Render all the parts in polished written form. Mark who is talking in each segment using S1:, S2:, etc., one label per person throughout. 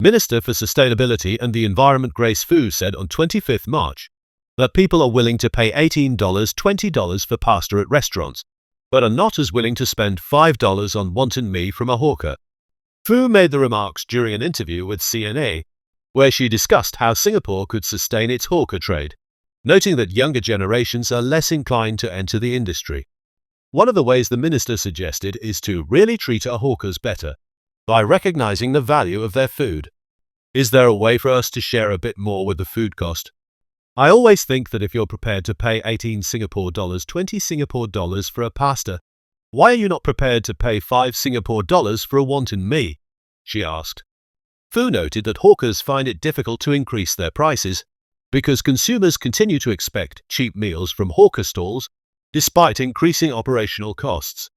S1: Minister for Sustainability and the Environment Grace Fu said on 25 March that people are willing to pay $18, $20 for pasta at restaurants, but are not as willing to spend $5 on wanton mee from a hawker. Fu made the remarks during an interview with CNA, where she discussed how Singapore could sustain its hawker trade, noting that younger generations are less inclined to enter the industry. One of the ways the minister suggested is to really treat our hawkers better, by recognizing the value of their food. Is there a way for us to share a bit more with the food cost? I always think that if you're prepared to pay 18 Singapore dollars, 20 Singapore dollars for a pasta, why are you not prepared to pay 5 Singapore dollars for a wanton mee? She asked. Fu noted that hawkers find it difficult to increase their prices because consumers continue to expect cheap meals from hawker stalls despite increasing operational costs.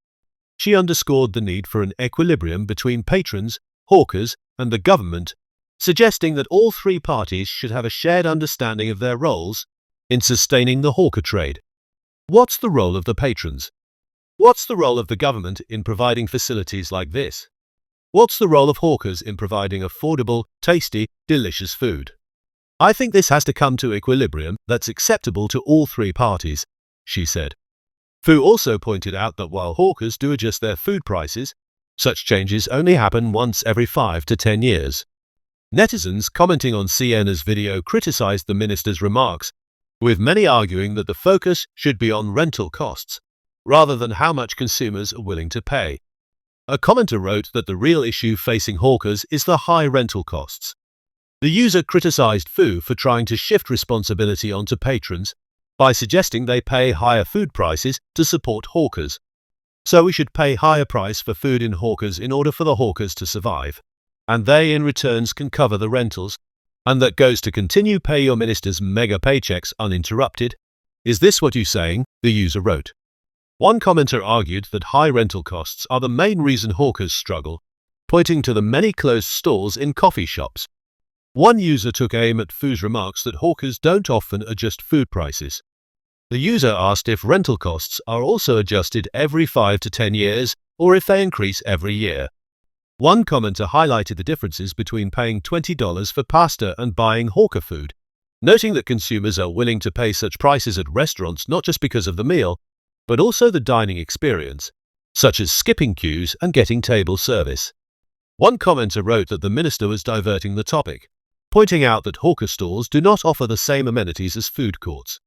S1: She underscored the need for an equilibrium between patrons, hawkers, and the government, suggesting that all three parties should have a shared understanding of their roles in sustaining the hawker trade. What's the role of the patrons? What's the role of the government in providing facilities like this? What's the role of hawkers in providing affordable, tasty, delicious food? I think this has to come to equilibrium that's acceptable to all three parties, she said. Fu also pointed out that while hawkers do adjust their food prices, such changes only happen once every 5 to 10 years. Netizens commenting on CNA's video criticized the minister's remarks, with many arguing that the focus should be on rental costs, rather than how much consumers are willing to pay. A commenter wrote that the real issue facing hawkers is the high rental costs. The user criticized Fu for trying to shift responsibility onto patrons by suggesting they pay higher food prices to support hawkers. So we should pay higher price for food in hawkers in order for the hawkers to survive, and they in returns can cover the rentals, and that goes to continue pay your minister's mega paychecks uninterrupted. Is this what you're saying? The user wrote. One commenter argued that high rental costs are the main reason hawkers struggle, pointing to the many closed stalls in coffee shops. One user took aim at Fu's remarks that hawkers don't often adjust food prices. The user asked if rental costs are also adjusted every 5 to 10 years or if they increase every year. One commenter highlighted the differences between paying $20 for pasta and buying hawker food, noting that consumers are willing to pay such prices at restaurants not just because of the meal, but also the dining experience, such as skipping queues and getting table service. One commenter wrote that the minister was diverting the topic, pointing out that hawker stalls do not offer the same amenities as food courts.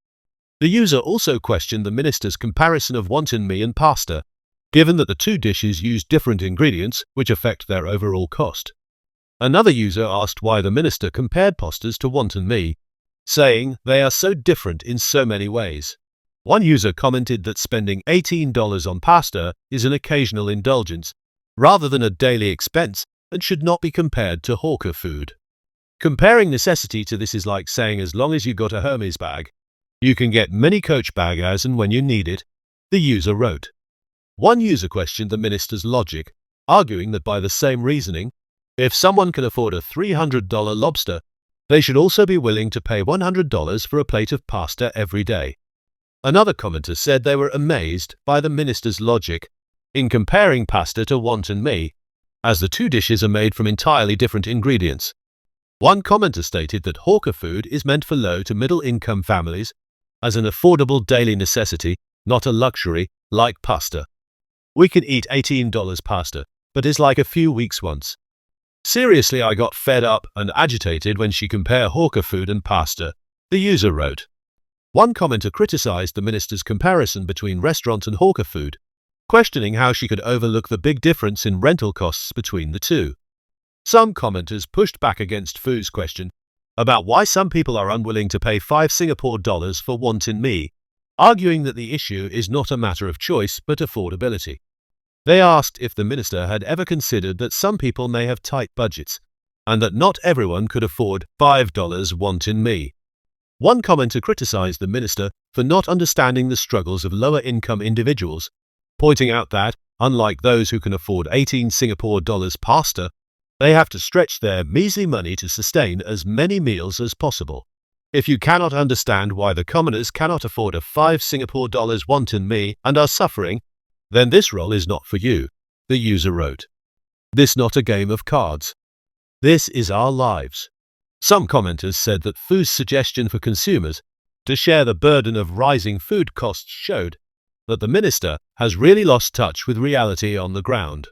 S1: The user also questioned the minister's comparison of wanton mee and pasta, given that the two dishes use different ingredients which affect their overall cost. Another user asked why the minister compared pastas to wanton mee, saying they are so different in so many ways. One user commented that spending $18 on pasta is an occasional indulgence, rather than a daily expense, and should not be compared to hawker food. Comparing necessity to this is like saying as long as you got a Hermes bag, you can get many Coach bag as and when you need it, the user wrote. One user questioned the minister's logic, arguing that by the same reasoning, if someone can afford a $300 lobster, they should also be willing to pay $100 for a plate of pasta every day. Another commenter said they were amazed by the minister's logic in comparing pasta to wanton mee, as the two dishes are made from entirely different ingredients. One commenter stated that hawker food is meant for low to middle-income families as an affordable daily necessity, not a luxury, like pasta. We can eat $18 pasta, but it's like a few weeks once. Seriously, I got fed up and agitated when she compared hawker food and pasta, the user wrote. One commenter criticized the minister's comparison between restaurant and hawker food, questioning how she could overlook the big difference in rental costs between the two. Some commenters pushed back against Fu's question about why some people are unwilling to pay 5 Singapore dollars for wanton mee, arguing that the issue is not a matter of choice but affordability. They asked if the minister had ever considered that some people may have tight budgets, and that not everyone could afford $5 wanton mee. One commenter criticized the minister for not understanding the struggles of lower-income individuals, pointing out that, unlike those who can afford 18 Singapore dollars pasta, they have to stretch their measly money to sustain as many meals as possible. If you cannot understand why the commoners cannot afford a 5 Singapore dollars wanton mee and are suffering, then this role is not for you, the user wrote. This not a game of cards. This is our lives. Some commenters said that Fu's suggestion for consumers to share the burden of rising food costs showed that the minister has really lost touch with reality on the ground.